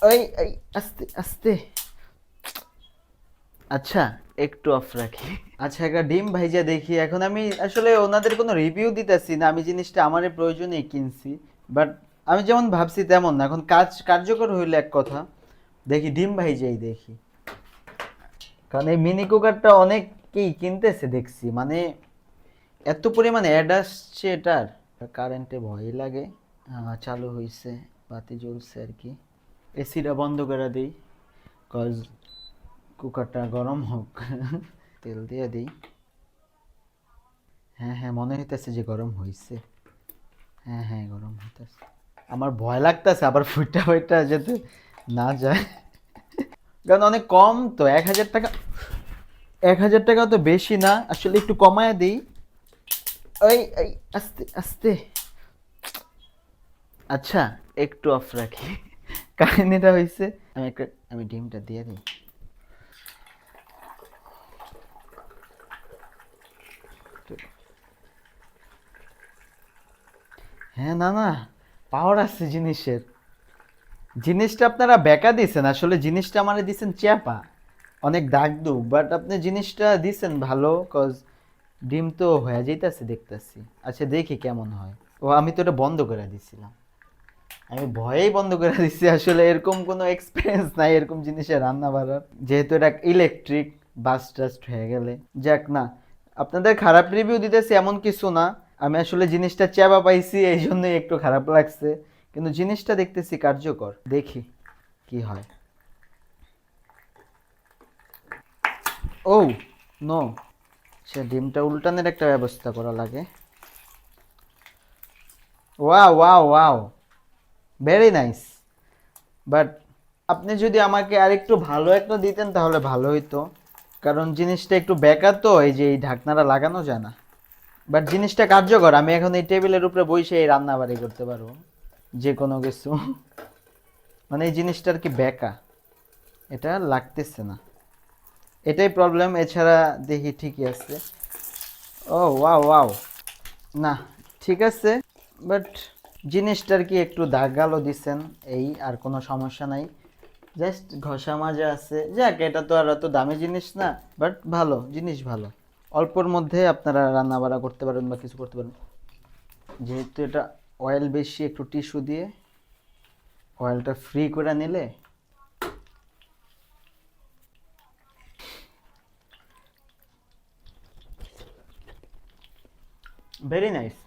ওই এই আস্তে আস্তে। আচ্ছা, একটু অফ রাখি। আচ্ছা, একটা ডিম ভাইজা দেখি। এখন আমি আসলে ওনাদের কোনো রিভিউ দিতেছি না, আমি জিনিসটা আমারই প্রয়োজনেই কিনছি। বাট আমি যেমন ভাবছি তেমন না, এখন কার্যকর হইলে এক কথা। দেখি ডিম ভাইজাই দেখি, কারণ এই মিনি কুকারটা অনেককেই কিনতেছে দেখছি, মানে এত পরিমাণে অ্যাড আসছে এটার। কারেন্টে ভয় লাগে। চালু হইছে, বাতি জ্বলছে আর কি। এসিটা বন্ধ করে দিই, কজ কুকারটা গরম হোক। তেল দিয়ে দিই। হ্যাঁ হ্যাঁ, মনে হইতেছে যে গরম হইছে। হ্যাঁ হ্যাঁ, গরম হইতেছে। আমার ভয় লাগতেছে আবার ফুটা ফুটা যেতে না যায়, কারণ অনেক কম তো, 1,000 টাকা। 1,000 টাকা তো বেশি না আসলে, একটু কমায় দিই। ওই এই আস্তে আস্তে। আচ্ছা, একটু অফ রাখি। কাহিনীটা হয়েছে, আমি ডিমটা দিয়ে দিই। হ্যাঁ, না না, পাওয়ার আছে জিনিসের। জিনিসটা আপনারা বেকা দিছেন, আসলে জিনিসটা আমারে দিছেন চ্যাপা, অনেক দাগ দুগ, বাট আপনি জিনিসটা দিছেন ভালো, কজ ডিম তো হয়ে যাইতেছে দেখতেছি। আচ্ছা, দেখি কেমন হয়। ও, আমি তো এটা বন্ধ করে দিছিলাম, আমি ভয়েই বন্ধ করে দিচ্ছি, আসলে এরকম কোনো এক্সপিরিয়েন্স নাই এরকম জিনিসে রান্না বাড়ার, যেহেতু এটা ইলেকট্রিক, বাস্ট টাস্ট হয়ে গেলে। যাক না, আপনাদের খারাপ রিভিউ দিতেছি এমন কিছু না, আমি আসলে জিনিসটা চেবা পাইছি এই জন্যই একটু খারাপ লাগছে, কিন্তু জিনিসটা দেখতেছি কার্যকর, দেখি কি হয়। ও নো, সে ডিমটা উল্টানোর একটা ব্যবস্থা করা লাগে। Wow wow wow, very nice. But আপনি যদি আমাকে আরেকটু ভালো একটা দিতেন তাহলে ভালো হইতো, কারণ জিনিসটা একটু বেকার তো, এই যে এই ঢাকনাটা লাগানো যায় না। বাট জিনিসটা কার্যকর, আমি এখন এই টেবিলের উপরে বসে এই রান্না বাড়ি করতে পারবো যে কোনো কিছু। মানে এই জিনিসটা আর কি বেকা, এটা লাগতেছে না, এটাই প্রবলেম, এছাড়া দেখি ঠিকই আছে। ও ওয়াও ওয়াও, না ঠিক আছে, বাট জিনিসটার কি একটু দাগালো দিছেন, এই আর কোনো সমস্যা নাই, জাস্ট ঘষা মাজা আছে। যাক, এটা তো আর অত দামি জিনিস না, বাট ভালো জিনিস, ভালো। অল্পর মধ্যে আপনারা রান্না বাড়া করতে পারেন বা কিছু করতে পারেন। যেহেতু এটা অয়েল বেশি, একটু টিস্যু দিয়ে অয়েলটা ফ্রি করে নিলে। Very nice.